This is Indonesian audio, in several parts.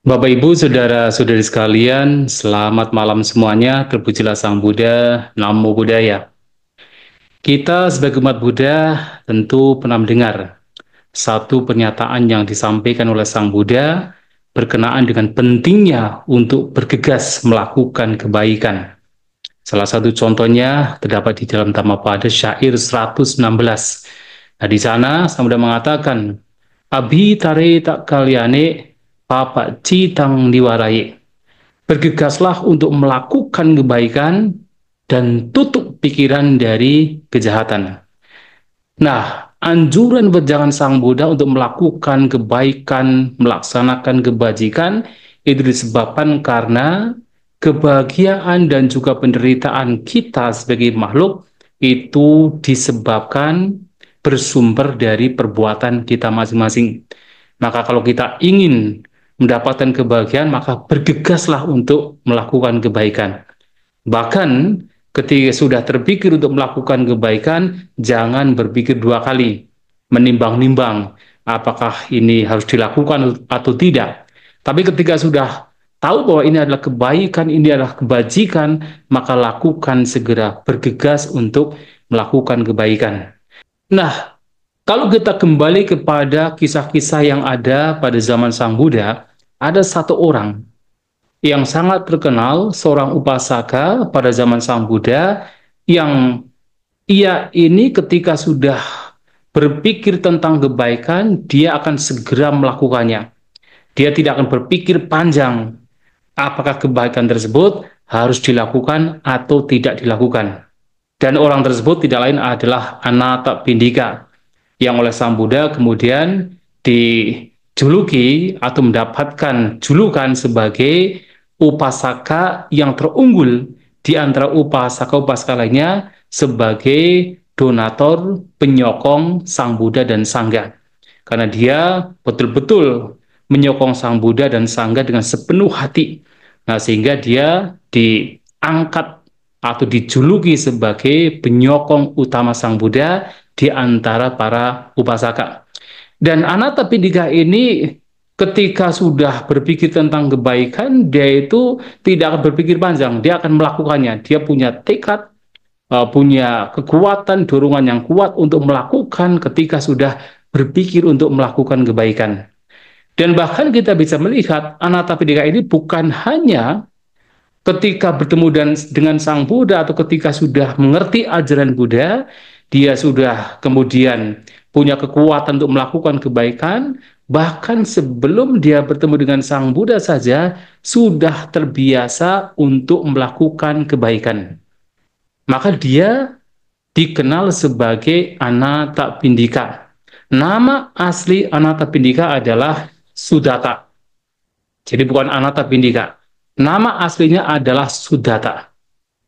Bapak Ibu, saudara-saudari sekalian, selamat malam semuanya. Terpujilah Sang Buddha, Namo Buddhaya. Kita sebagai umat Buddha tentu pernah mendengar satu pernyataan yang disampaikan oleh Sang Buddha berkenaan dengan pentingnya untuk bergegas melakukan kebaikan. Salah satu contohnya terdapat di dalam Dhammapada syair 116. Nah, di sana Sang Buddha mengatakan, Abhi tare tak kalyane papa citang diwarai. Bergegaslah untuk melakukan kebaikan dan tutup pikiran dari kejahatan. Nah, anjuran berjalan Sang Buddha untuk melakukan kebaikan, melaksanakan kebajikan, itu disebabkan karena kebahagiaan dan juga penderitaan kita sebagai makhluk itu disebabkan bersumber dari perbuatan kita masing-masing. Maka kalau kita ingin mendapatkan kebahagiaan, maka bergegaslah untuk melakukan kebaikan. Bahkan ketika sudah terpikir untuk melakukan kebaikan, jangan berpikir dua kali, menimbang-nimbang apakah ini harus dilakukan atau tidak. Tapi ketika sudah tahu bahwa ini adalah kebaikan, ini adalah kebajikan, maka lakukan segera, bergegas untuk melakukan kebaikan. Nah, kalau kita kembali kepada kisah-kisah yang ada pada zaman Sang Buddha, ada satu orang yang sangat terkenal, seorang upasaka pada zaman Sang Buddha, yang ia ini ketika sudah berpikir tentang kebaikan, dia akan segera melakukannya. Dia tidak akan berpikir panjang apakah kebaikan tersebut harus dilakukan atau tidak dilakukan. Dan orang tersebut tidak lain adalah Anathapindika, yang oleh Sang Buddha kemudian dijuluki atau mendapatkan julukan sebagai upasaka yang terunggul di antara upasaka-upasaka lainnya sebagai donatur, penyokong Sang Buddha dan Sangga. Karena dia betul-betul menyokong Sang Buddha dan Sangga dengan sepenuh hati. Nah, sehingga dia diangkat atau dijuluki sebagai penyokong utama Sang Buddha di antara para upasaka. Dan Anathapindika ini ketika sudah berpikir tentang kebaikan, dia itu tidak akan berpikir panjang, dia akan melakukannya. Dia punya tekad, punya kekuatan, dorongan yang kuat untuk melakukan ketika sudah berpikir untuk melakukan kebaikan. Dan bahkan kita bisa melihat Anathapindika ini bukan hanya ketika bertemu dengan Sang Buddha atau ketika sudah mengerti ajaran Buddha, dia sudah kemudian punya kekuatan untuk melakukan kebaikan, bahkan sebelum dia bertemu dengan Sang Buddha saja, sudah terbiasa untuk melakukan kebaikan. Maka dia dikenal sebagai Anathapindika. Nama asli Anathapindika adalah Sudatta. Jadi bukan Anathapindika. Nama aslinya adalah Sudatta.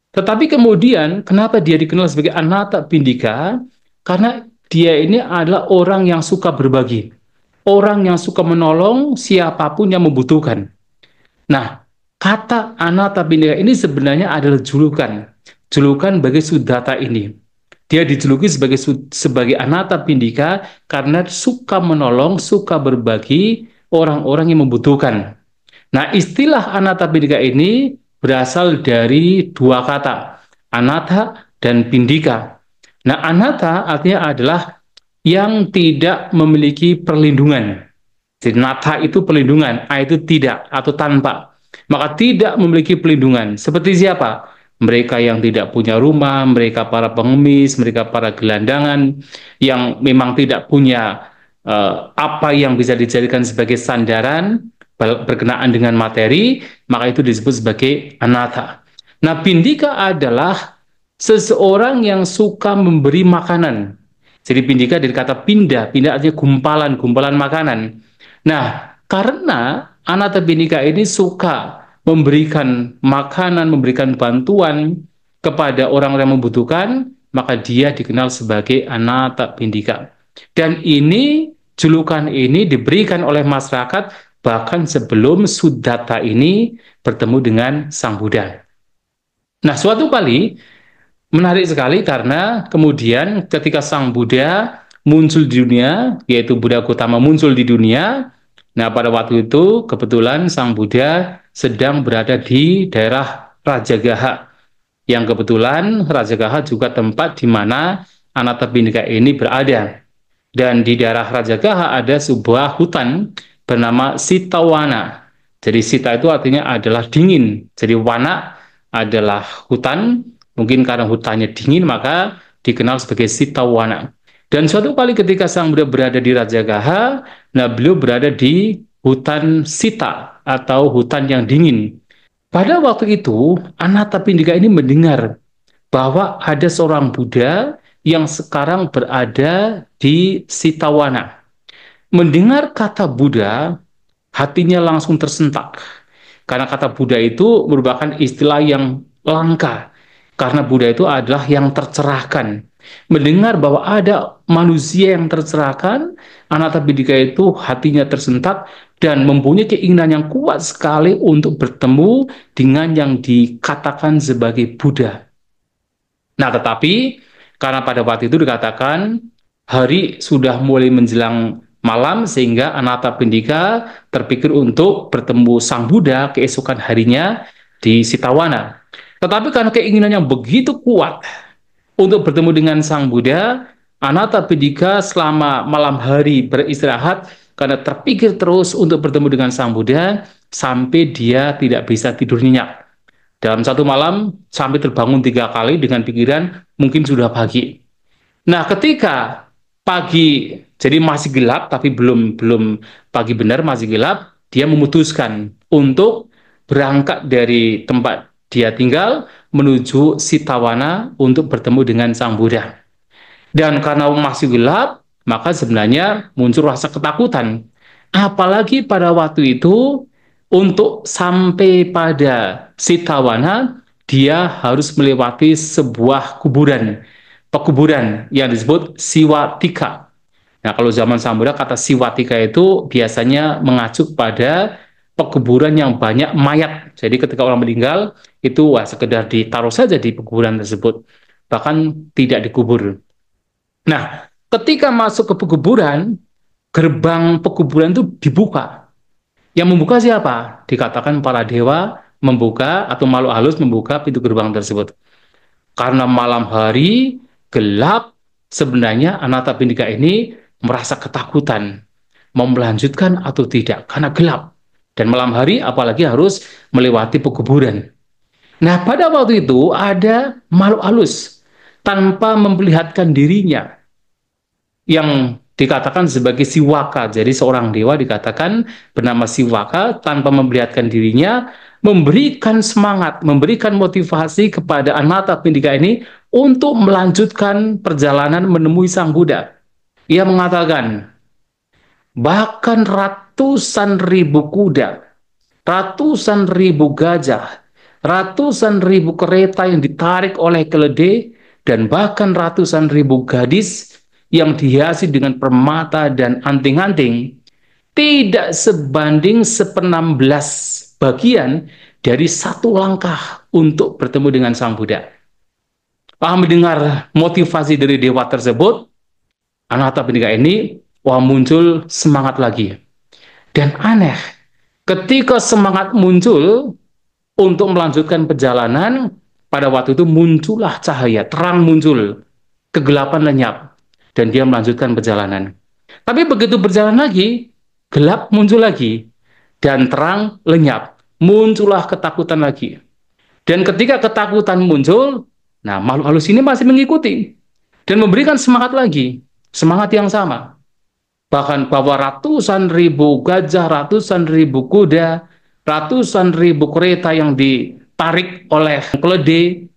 Tetapi kemudian, kenapa dia dikenal sebagai Anathapindika? Karena dia ini adalah orang yang suka berbagi. Orang yang suka menolong siapapun yang membutuhkan. Nah, kata Anathapindika ini sebenarnya adalah julukan. Julukan bagi Sudatta ini. Dia dijuluki sebagai Anathapindika karena suka menolong, suka berbagi orang-orang yang membutuhkan. Nah, istilah Anathapindika ini berasal dari dua kata, anatha dan pindika. Nah, anatha artinya adalah yang tidak memiliki perlindungan. Jadi, natha itu perlindungan, a itu tidak atau tanpa. Maka tidak memiliki perlindungan. Seperti siapa? Mereka yang tidak punya rumah, mereka para pengemis, mereka para gelandangan, yang memang tidak punya apa yang bisa dijadikan sebagai sandaran berkenaan dengan materi, maka itu disebut sebagai anatha. Nah, pindika adalah seseorang yang suka memberi makanan. Jadi pindika dari kata pindah, pindah artinya gumpalan, gumpalan makanan. Nah, karena Anathapindika ini suka memberikan makanan, memberikan bantuan kepada orang-orang yang membutuhkan, maka dia dikenal sebagai Anathapindika. Dan ini, julukan ini diberikan oleh masyarakat bahkan sebelum Sudatta ini bertemu dengan Sang Buddha. Nah, suatu kali menarik sekali karena kemudian ketika Sang Buddha muncul di dunia, yaitu Buddha Gautama muncul di dunia, Nah, pada waktu itu kebetulan Sang Buddha sedang berada di daerah Rajagaha, yang kebetulan Rajagaha juga tempat di mana Anathapindika ini berada. Dan di daerah Rajagaha ada sebuah hutan bernama Sitawana. Jadi Sita itu artinya adalah dingin. Jadi Wana adalah hutan. Mungkin karena hutannya dingin maka dikenal sebagai Sitawana. Dan suatu kali ketika Sang Buddha berada di Rajagaha, nah beliau berada di hutan Sita atau hutan yang dingin. Pada waktu itu, Anathapindika ini mendengar bahwa ada seorang Buddha yang sekarang berada di Sitawana. Mendengar kata Buddha, hatinya langsung tersentak. Karena kata Buddha itu merupakan istilah yang langka. Karena Buddha itu adalah yang tercerahkan. Mendengar bahwa ada manusia yang tercerahkan, Anathapindika itu hatinya tersentak dan mempunyai keinginan yang kuat sekali untuk bertemu dengan yang dikatakan sebagai Buddha. Nah, tetapi karena pada waktu itu dikatakan hari sudah mulai menjelang malam sehingga Anathapindika terpikir untuk bertemu Sang Buddha keesokan harinya di Sitawana. Tetapi karena keinginan yang begitu kuat untuk bertemu dengan Sang Buddha, Anathapindika selama malam hari beristirahat karena terpikir terus untuk bertemu dengan Sang Buddha sampai dia tidak bisa tidur nyenyak. Dalam satu malam sampai terbangun 3 kali dengan pikiran mungkin sudah pagi. Nah, ketika pagi jadi masih gelap tapi belum belum pagi benar, masih gelap, dia memutuskan untuk berangkat dari tempat dia tinggal menuju Sitawana untuk bertemu dengan Sang Buddha. Dan karena masih gelap, maka sebenarnya muncul rasa ketakutan. Apalagi pada waktu itu, untuk sampai pada Sitawana, dia harus melewati sebuah kuburan. Pekuburan yang disebut Siwatika. Nah, kalau zaman Samudra, kata Siwatika itu biasanya mengacu pada pekuburan yang banyak mayat. Jadi ketika orang meninggal, itu wah, sekedar ditaruh saja di pekuburan tersebut. Bahkan tidak dikubur. Nah, ketika masuk ke pekuburan, gerbang pekuburan itu dibuka. Yang membuka siapa? Dikatakan para dewa membuka atau makhluk halus membuka pintu gerbang tersebut. Karena malam hari gelap, sebenarnya Anathapindika ini merasa ketakutan. Mau melanjutkan atau tidak, karena gelap. Dan malam hari apalagi harus melewati pekuburan. Nah, pada waktu itu ada makhluk halus tanpa memperlihatkan dirinya yang dikatakan sebagai Siwaka. Jadi seorang dewa dikatakan bernama Siwaka tanpa memperlihatkan dirinya, memberikan semangat, memberikan motivasi kepada Anathapindika ini untuk melanjutkan perjalanan menemui Sang Buddha. Ia mengatakan, bahkan ratusan ribu kuda, ratusan ribu gajah, ratusan ribu kereta yang ditarik oleh keledai, dan bahkan ratusan ribu gadis yang dihiasi dengan permata dan anting-anting tidak sebanding 1/16 bagian dari satu langkah untuk bertemu dengan Sang Buddha. Mendengar motivasi dari dewa tersebut, Anathapindika ini muncul semangat lagi. Dan aneh, ketika semangat muncul untuk melanjutkan perjalanan, pada waktu itu muncullah cahaya, terang muncul, kegelapan lenyap, dan dia melanjutkan perjalanan. Tapi begitu berjalan lagi, gelap muncul lagi, dan terang lenyap, muncullah ketakutan lagi. Dan ketika ketakutan muncul, nah makhluk halus ini masih mengikuti, dan memberikan semangat lagi, semangat yang sama. Bahkan bahwa ratusan ribu gajah, ratusan ribu kuda, ratusan ribu kereta yang ditarik oleh keledai,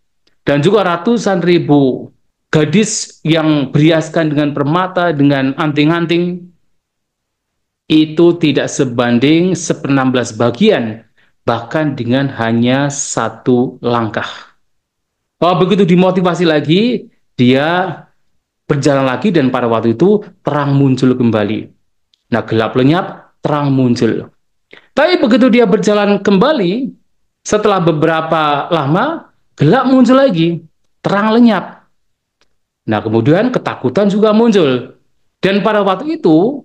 dan juga ratusan ribu gadis yang berhiaskan dengan permata, dengan anting-anting, itu tidak sebanding 1/16 bagian, bahkan dengan hanya satu langkah. Begitu dimotivasi lagi, dia berjalan lagi dan pada waktu itu terang muncul kembali. Nah, gelap lenyap, terang muncul. Tapi begitu dia berjalan kembali, setelah beberapa lama, gelap muncul lagi, terang lenyap. Nah, kemudian ketakutan juga muncul. Dan pada waktu itu,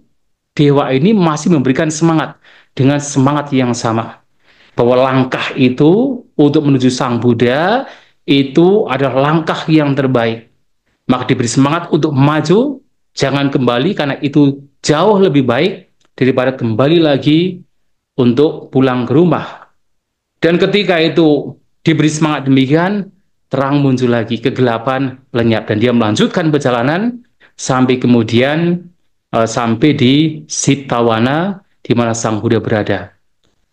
dewa ini masih memberikan semangat dengan semangat yang sama. Bahwa langkah itu untuk menuju Sang Buddha itu adalah langkah yang terbaik. Maka diberi semangat untuk maju, jangan kembali karena itu jauh lebih baik daripada kembali lagi untuk pulang ke rumah. Dan ketika itu diberi semangat demikian, terang muncul lagi, kegelapan lenyap, dan dia melanjutkan perjalanan sampai kemudian sampai di Sitawana di mana Sang Buddha berada.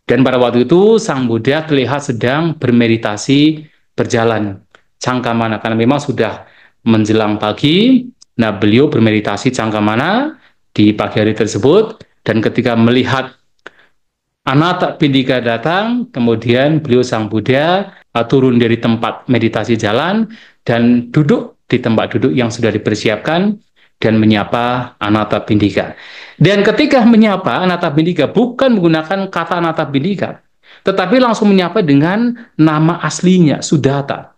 Dan pada waktu itu Sang Buddha terlihat sedang bermeditasi berjalan cangkamana karena memang sudah menjelang pagi. Nah, beliau bermeditasi cangkamana di pagi hari tersebut, dan ketika melihat Anathapindika datang, kemudian beliau Sang Buddha turun dari tempat meditasi jalan dan duduk di tempat duduk yang sudah dipersiapkan dan menyapa Anathapindika. Dan ketika menyapa Anathapindika bukan menggunakan kata Anathapindika, tetapi langsung menyapa dengan nama aslinya, Sudatta.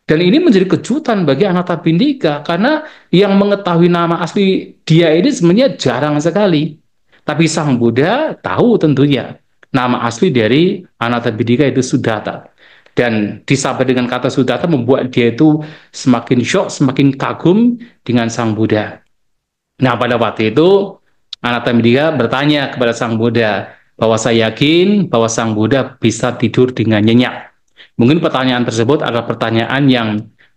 Dan ini menjadi kejutan bagi Anathapindika karena yang mengetahui nama asli dia ini sebenarnya jarang sekali. Tapi Sang Buddha tahu tentunya nama asli dari Anathapindika itu Sudatta. Dan disapa dengan kata Sudatta membuat dia itu semakin syok, semakin kagum dengan Sang Buddha. Nah, pada waktu itu Anathapindika bertanya kepada Sang Buddha bahwa saya yakin bahwa Sang Buddha bisa tidur dengan nyenyak. Mungkin pertanyaan tersebut adalah pertanyaan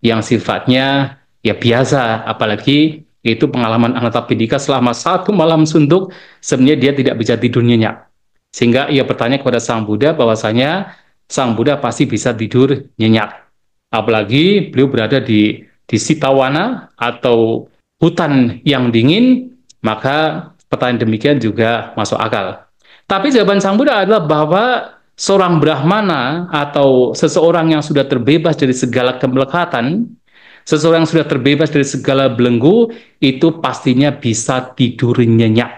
yang sifatnya ya biasa, apalagi itu pengalaman Anathapindika selama 1 malam suntuk, sebenarnya dia tidak bisa tidur nyenyak. Sehingga ia bertanya kepada Sang Buddha bahwasanya Sang Buddha pasti bisa tidur nyenyak. Apalagi beliau berada di Sitawana atau hutan yang dingin, maka pertanyaan demikian juga masuk akal. Tapi jawaban Sang Buddha adalah bahwa seorang Brahmana atau seseorang yang sudah terbebas dari segala kemelekatan, seseorang yang sudah terbebas dari segala belenggu, itu pastinya bisa tidur nyenyak.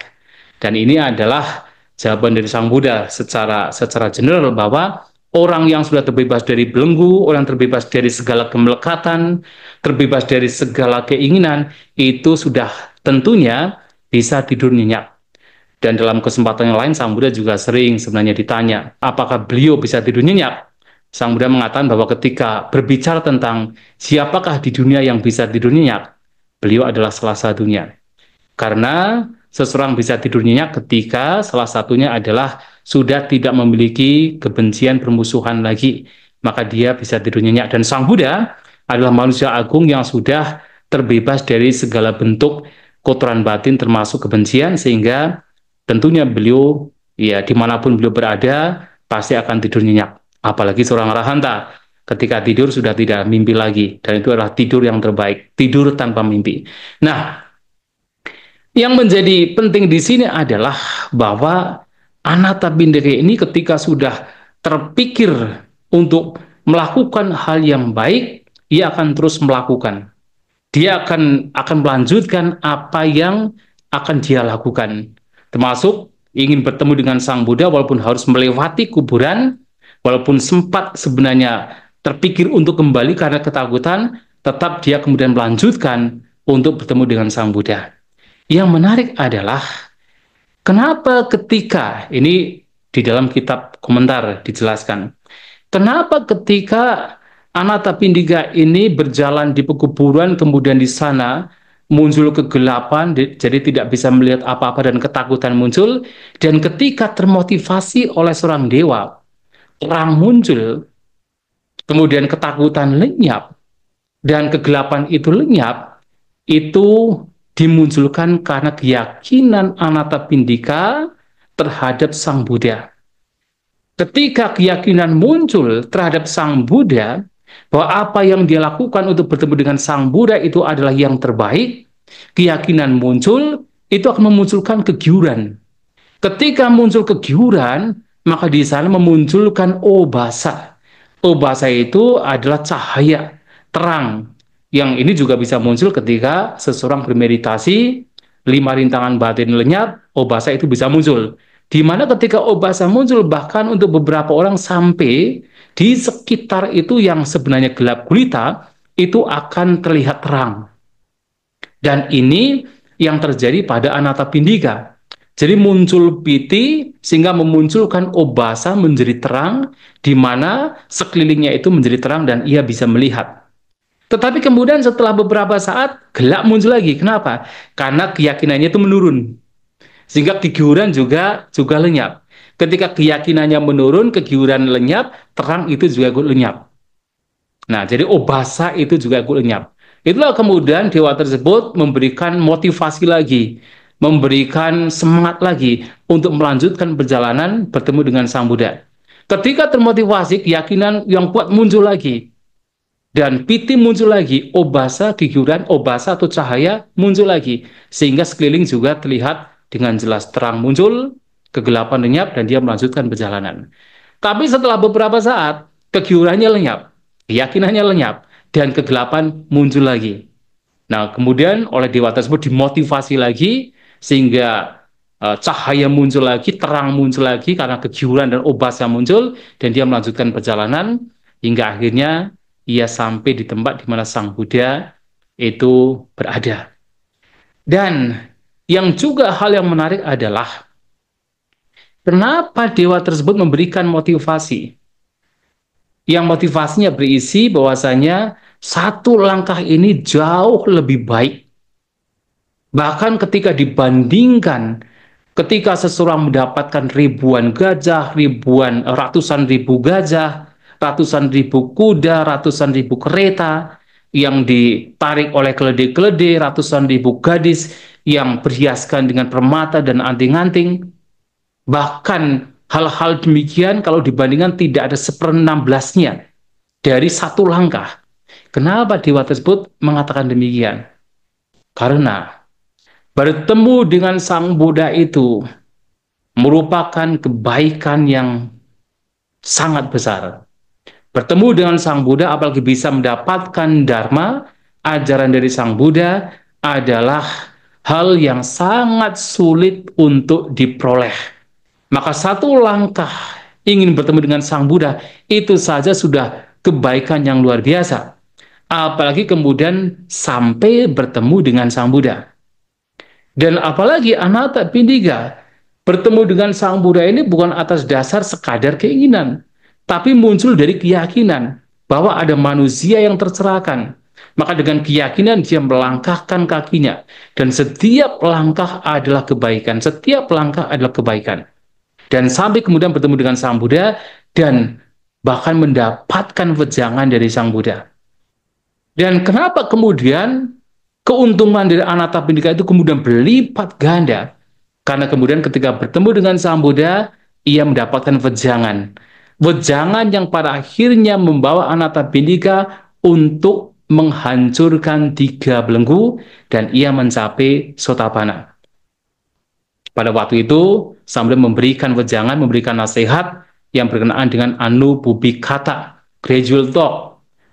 Dan ini adalah jawaban dari Sang Buddha secara general bahwa orang yang sudah terbebas dari belenggu, orang terbebas dari segala kemelekatan, terbebas dari segala keinginan, itu sudah tentunya bisa tidur nyenyak. Dan dalam kesempatan yang lain, Sang Buddha juga sering sebenarnya ditanya, apakah beliau bisa tidur nyenyak? Sang Buddha mengatakan bahwa ketika berbicara tentang siapakah di dunia yang bisa tidur nyenyak, beliau adalah salah satunya. Karena seseorang bisa tidur nyenyak ketika salah satunya adalah sudah tidak memiliki kebencian permusuhan lagi, maka dia bisa tidur nyenyak. Dan Sang Buddha adalah manusia agung yang sudah terbebas dari segala bentuk kotoran batin termasuk kebencian, sehingga tentunya beliau ya dimanapun beliau berada pasti akan tidur nyenyak. Apalagi seorang arahanta ketika tidur sudah tidak mimpi lagi, dan itu adalah tidur yang terbaik, tidur tanpa mimpi. Nah, yang menjadi penting di sini adalah bahwa Anathapindika ini ketika sudah terpikir untuk melakukan hal yang baik, ia akan terus melakukan. Dia akan melanjutkan apa yang akan dia lakukan. Termasuk ingin bertemu dengan Sang Buddha walaupun harus melewati kuburan, walaupun sempat sebenarnya terpikir untuk kembali karena ketakutan, tetap dia kemudian melanjutkan untuk bertemu dengan Sang Buddha. Yang menarik adalah kenapa ketika ini di dalam kitab komentar dijelaskan, kenapa ketika Anathapindika ini berjalan di pekuburan kemudian di sana muncul kegelapan, jadi tidak bisa melihat apa-apa dan ketakutan muncul, dan ketika termotivasi oleh seorang dewa, terang muncul, kemudian ketakutan lenyap, dan kegelapan itu lenyap, itu dimunculkan karena keyakinan Anathapindika terhadap Sang Buddha. Ketika keyakinan muncul terhadap Sang Buddha, bahwa apa yang dia lakukan untuk bertemu dengan Sang Buddha itu adalah yang terbaik, keyakinan muncul, itu akan memunculkan kegiuran. Ketika muncul kegiuran, maka di sana memunculkan obasa. Obasa itu adalah cahaya, terang. Yang ini juga bisa muncul ketika seseorang bermeditasi, 5 rintangan batin lenyap, obasa itu bisa muncul. Di mana ketika obasa muncul, bahkan untuk beberapa orang sampai di sekitar itu yang sebenarnya gelap gulita, itu akan terlihat terang. Dan ini yang terjadi pada Anathapindika. Jadi muncul piti sehingga memunculkan obasa menjadi terang, di mana sekelilingnya itu menjadi terang dan ia bisa melihat. Tetapi kemudian setelah beberapa saat gelap muncul lagi. Kenapa? Karena keyakinannya itu menurun. Sehingga kegiuran juga lenyap. Ketika keyakinannya menurun, kegiuran lenyap, terang itu juga ikut lenyap. Nah, jadi obasa itu juga ikut lenyap. Itulah kemudian dewa tersebut memberikan motivasi lagi, memberikan semangat lagi untuk melanjutkan perjalanan bertemu dengan Sang Buddha. Ketika termotivasi, keyakinan yang kuat muncul lagi. Dan piti muncul lagi, obasa, gigiran, obasa atau cahaya muncul lagi. Sehingga sekeliling juga terlihat dengan jelas terang muncul, kegelapan lenyap, dan dia melanjutkan perjalanan. Tapi setelah beberapa saat, kegiurannya lenyap, keyakinannya lenyap, dan kegelapan muncul lagi. Nah, kemudian oleh dewa tersebut dimotivasi lagi, sehingga cahaya muncul lagi, terang muncul lagi, karena kegiuran dan obasa muncul, dan dia melanjutkan perjalanan, hingga akhirnya ia sampai di tempat di mana Sang Buddha itu berada. Dan yang juga hal yang menarik adalah kenapa dewa tersebut memberikan motivasi. Yang motivasinya berisi bahwasanya satu langkah ini jauh lebih baik. Bahkan ketika dibandingkan ketika seseorang mendapatkan ribuan gajah, ratusan ribu gajah, ratusan ribu kuda, ratusan ribu kereta yang ditarik oleh keledai-keledai, ratusan ribu gadis yang berhiaskan dengan permata dan anting-anting. Bahkan hal-hal demikian kalau dibandingkan tidak ada 1/16-nya dari satu langkah. Kenapa dewa tersebut mengatakan demikian? Karena bertemu dengan Sang Buddha itu merupakan kebaikan yang sangat besar. Bertemu dengan Sang Buddha, apalagi bisa mendapatkan Dharma, ajaran dari Sang Buddha, adalah hal yang sangat sulit untuk diperoleh. Maka satu langkah ingin bertemu dengan Sang Buddha, itu saja sudah kebaikan yang luar biasa. Apalagi kemudian sampai bertemu dengan Sang Buddha. Dan apalagi Anathapindika bertemu dengan Sang Buddha ini bukan atas dasar sekadar keinginan, tapi muncul dari keyakinan bahwa ada manusia yang tercerahkan. Maka dengan keyakinan dia melangkahkan kakinya, dan setiap langkah adalah kebaikan, setiap langkah adalah kebaikan. Dan sampai kemudian bertemu dengan Sang Buddha, dan bahkan mendapatkan wejangan dari Sang Buddha. Dan kenapa kemudian keuntungan dari Anathapindika itu kemudian berlipat ganda? Karena kemudian ketika bertemu dengan Sang Buddha, ia mendapatkan wejangan. Wejangan yang pada akhirnya membawa Anathapindika untuk menghancurkan 3 belenggu, dan ia mencapai Sotapanna. Pada waktu itu, Sang Buddha memberikan wejangan, memberikan nasihat yang berkenaan dengan Anubhubikata, gradual talk.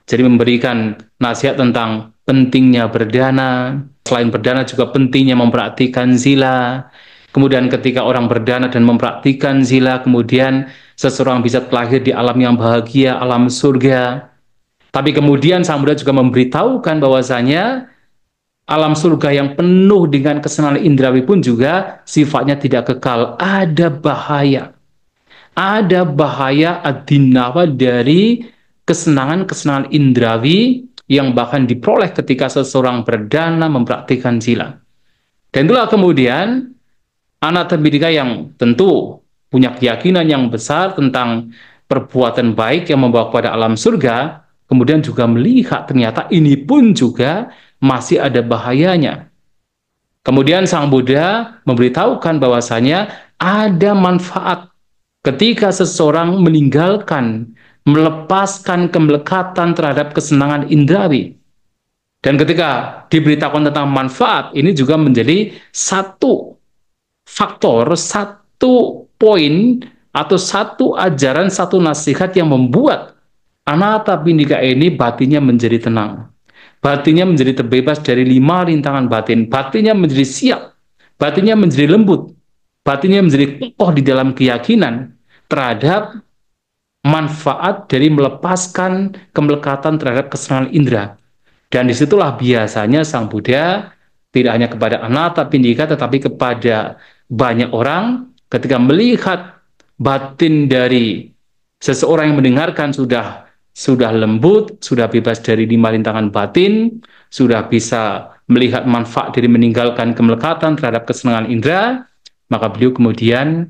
Jadi memberikan nasihat tentang pentingnya berdana, selain berdana juga pentingnya mempraktikkan sila. Kemudian ketika orang berdana dan mempraktikkan sila, kemudian seseorang bisa terlahir di alam yang bahagia, alam surga. Tapi kemudian Sang Buddha juga memberitahukan bahwasanya alam surga yang penuh dengan kesenangan indrawi pun juga sifatnya tidak kekal. Ada bahaya. Ada bahaya adinawa dari kesenangan-kesenangan indrawi yang bahkan diperoleh ketika seseorang berdana mempraktikkan sila. Dan itulah kemudian Anathapindika yang tentu punya keyakinan yang besar tentang perbuatan baik yang membawa kepada alam surga, kemudian juga melihat ternyata ini pun juga masih ada bahayanya. Kemudian Sang Buddha memberitahukan bahwasanya ada manfaat ketika seseorang meninggalkan, melepaskan kemelekatan terhadap kesenangan indrawi. Dan ketika diberitahukan tentang manfaat, ini juga menjadi satu faktor, satu poin, atau satu ajaran, satu nasihat yang membuat Anathapindika ini batinnya menjadi tenang. Batinnya menjadi terbebas dari 5 rintangan batin. Batinnya menjadi siap. Batinnya menjadi lembut. Batinnya menjadi kokoh di dalam keyakinan terhadap manfaat dari melepaskan kemelekatan terhadap kesenangan indera. Dan disitulah biasanya Sang Buddha tidak hanya kepada Anathapindika tetapi kepada banyak orang ketika melihat batin dari seseorang yang mendengarkan sudah lembut, sudah bebas dari 5 rintangan batin, sudah bisa melihat manfaat dari meninggalkan kemelekatan terhadap kesenangan indera, maka beliau kemudian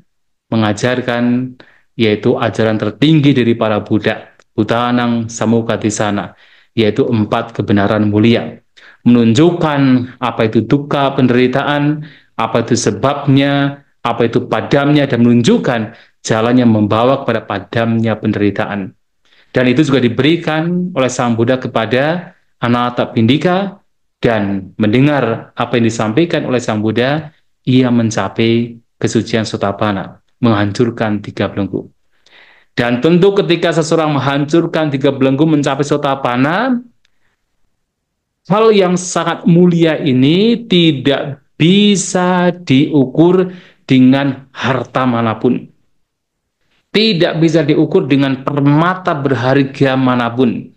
mengajarkan yaitu ajaran tertinggi dari para Buddha, Buddhanang Samukatisana, yaitu 4 kebenaran mulia. Menunjukkan apa itu duka, penderitaan, apa itu sebabnya, apa itu padamnya, dan menunjukkan jalan yang membawa kepada padamnya penderitaan. Dan itu juga diberikan oleh Sang Buddha kepada Anathapindika, dan mendengar apa yang disampaikan oleh Sang Buddha, ia mencapai kesucian Sotapanna, menghancurkan 3 belenggu. Dan tentu ketika seseorang menghancurkan 3 belenggu mencapai Sotapanna, hal yang sangat mulia ini tidak bisa diukur dengan harta manapun. Tidak bisa diukur dengan permata berharga manapun.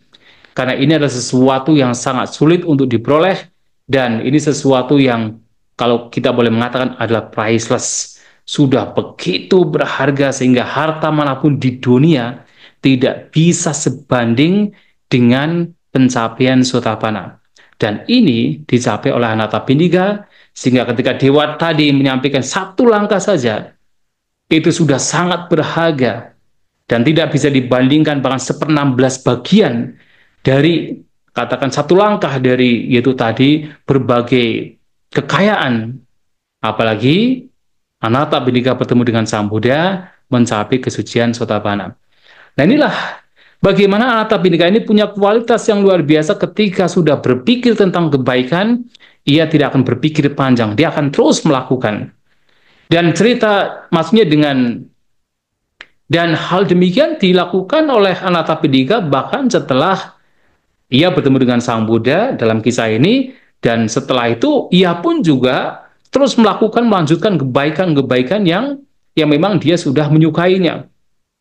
Karena ini adalah sesuatu yang sangat sulit untuk diperoleh, dan ini sesuatu yang kalau kita boleh mengatakan adalah priceless. Sudah begitu berharga sehingga harta manapun di dunia tidak bisa sebanding dengan pencapaian Sotapanna. Dan ini dicapai oleh Anathapindika, sehingga ketika Dewa tadi menyampaikan 1 langkah saja, itu sudah sangat berharga dan tidak bisa dibandingkan bahkan 1/16 bagian dari, katakan 1 langkah dari, yaitu tadi berbagai kekayaan. Apalagi Anathapindika bertemu dengan Sang Buddha mencapai kesucian Sotapanna. Nah, inilah bagaimana Anathapindika ini punya kualitas yang luar biasa. Ketika sudah berpikir tentang kebaikan, ia tidak akan berpikir panjang, dia akan terus melakukan. Dan cerita maksudnya dan hal demikian dilakukan oleh Anathapindika bahkan setelah ia bertemu dengan Sang Buddha dalam kisah ini, dan setelah itu ia pun juga terus melanjutkan kebaikan-kebaikan yang memang dia sudah menyukainya.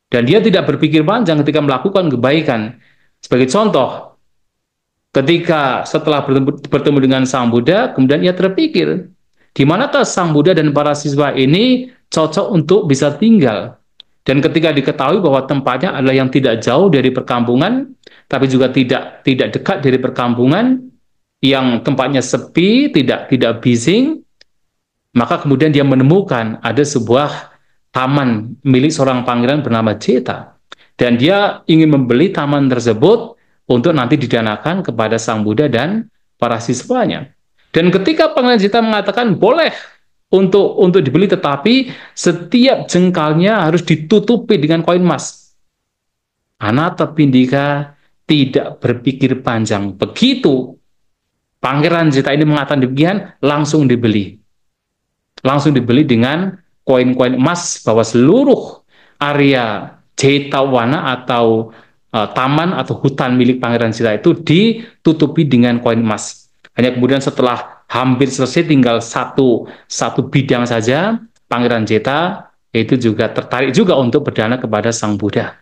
Dan dia tidak berpikir panjang ketika melakukan kebaikan. Sebagai contoh, ketika setelah bertemu dengan Sang Buddha, kemudian ia terpikir, di manakah Sang Buddha dan para siswa ini cocok untuk bisa tinggal? Dan ketika diketahui bahwa tempatnya adalah yang tidak jauh dari perkampungan, tapi juga tidak dekat dari perkampungan, yang tempatnya sepi, tidak bising, maka kemudian dia menemukan ada sebuah taman milik seorang pangeran bernama Jeta. Dan dia ingin membeli taman tersebut untuk nanti didanakan kepada Sang Buddha dan para siswanya. Dan ketika Pangeran Jeta mengatakan boleh untuk dibeli, tetapi setiap jengkalnya harus ditutupi dengan koin emas, Anathapindika tidak berpikir panjang. Begitu Pangeran Jeta ini mengatakan demikian, langsung dibeli. Langsung dibeli dengan koin-koin emas, bahwa seluruh area Jetawana atau taman atau hutan milik Pangeran Jeta itu ditutupi dengan koin emas. Hanya kemudian setelah hampir selesai, tinggal satu bidang saja, Pangeran Jeta itu juga tertarik juga untuk berdana kepada Sang Buddha.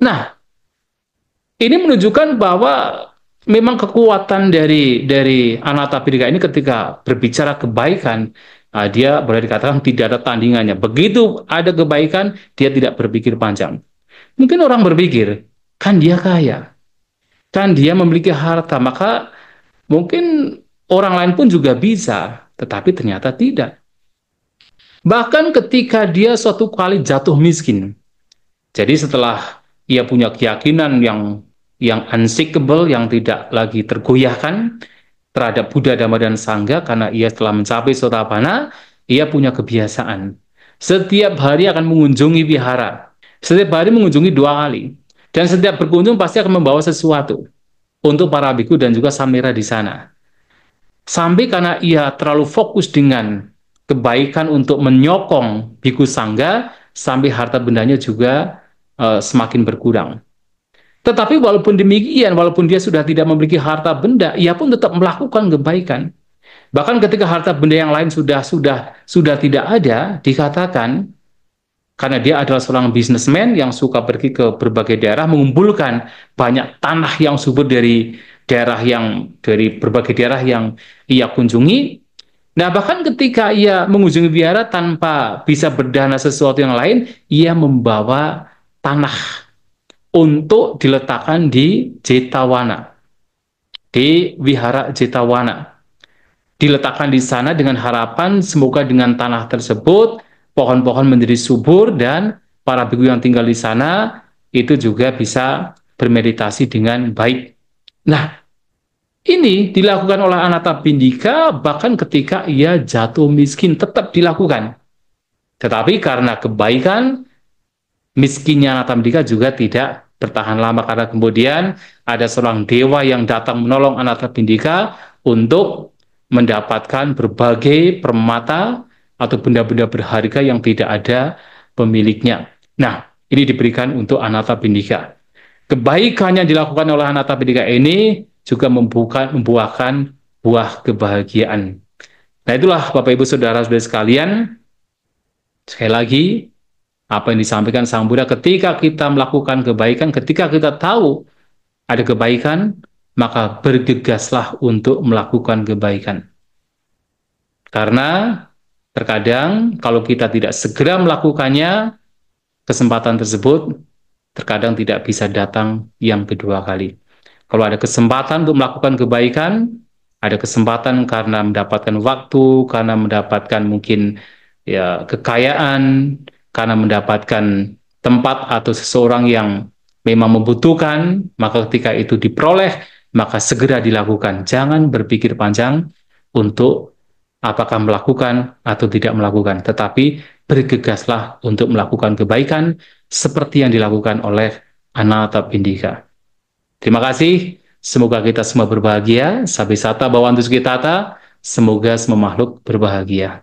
Nah, ini menunjukkan bahwa memang kekuatan dari Anathapindika ini ketika berbicara kebaikan, dia boleh dikatakan tidak ada tandingannya. Begitu ada kebaikan, dia tidak berpikir panjang. Mungkin orang berpikir, kan dia kaya, kan dia memiliki harta, maka mungkin orang lain pun juga bisa, tetapi ternyata tidak. Bahkan ketika dia suatu kali jatuh miskin, jadi setelah ia punya keyakinan yang unshakable, yang tidak lagi tergoyahkan terhadap Buddha, Dhamma, dan Sangha, karena ia telah mencapai Sotapanna, ia punya kebiasaan. Setiap hari akan mengunjungi wihara. Setiap hari mengunjungi 2 kali. Dan setiap berkunjung pasti akan membawa sesuatu untuk para biku dan juga samira di sana. Sampai karena ia terlalu fokus dengan kebaikan untuk menyokong biku sangga, sampai harta bendanya juga semakin berkurang. Tetapi walaupun demikian, walaupun dia sudah tidak memiliki harta benda, ia pun tetap melakukan kebaikan. Bahkan ketika harta benda yang lain sudah tidak ada, dikatakan karena dia adalah seorang bisnismen yang suka pergi ke berbagai daerah, mengumpulkan banyak tanah yang subur dari berbagai daerah yang ia kunjungi, Nah, bahkan ketika ia mengunjungi wihara tanpa bisa berdana sesuatu yang lain, ia membawa tanah untuk diletakkan di Jetawana, di wihara Jetawana. Diletakkan di sana dengan harapan semoga dengan tanah tersebut pohon-pohon menjadi subur dan para biku yang tinggal di sana itu juga bisa bermeditasi dengan baik. Nah, ini dilakukan oleh Anathapindika bahkan ketika ia jatuh miskin tetap dilakukan. Tetapi karena kebaikan, miskinnya Anathapindika juga tidak bertahan lama karena kemudian ada seorang dewa yang datang menolong Anathapindika untuk mendapatkan berbagai permata atau benda-benda berharga yang tidak ada pemiliknya. Nah, ini diberikan untuk Anathapindika. Kebaikan yang dilakukan oleh Anathapindika ini juga membuahkan buah kebahagiaan. Nah, itulah Bapak Ibu Saudara-saudara sekalian, sekali lagi apa yang disampaikan Sang Buddha, ketika kita melakukan kebaikan, ketika kita tahu ada kebaikan, maka bergegaslah untuk melakukan kebaikan. Karena terkadang kalau kita tidak segera melakukannya, kesempatan tersebut terkadang tidak bisa datang yang kedua kali. Kalau ada kesempatan untuk melakukan kebaikan, ada kesempatan karena mendapatkan waktu, karena mendapatkan mungkin ya kekayaan, karena mendapatkan tempat atau seseorang yang memang membutuhkan, maka ketika itu diperoleh, maka segera dilakukan. Jangan berpikir panjang untuk apakah melakukan atau tidak melakukan, tetapi bergegaslah untuk melakukan kebaikan seperti yang dilakukan oleh Anathapindika. Terima kasih. Semoga kita semua berbahagia. Sabisata Bhavantu Sukhitata. Semoga semua makhluk berbahagia.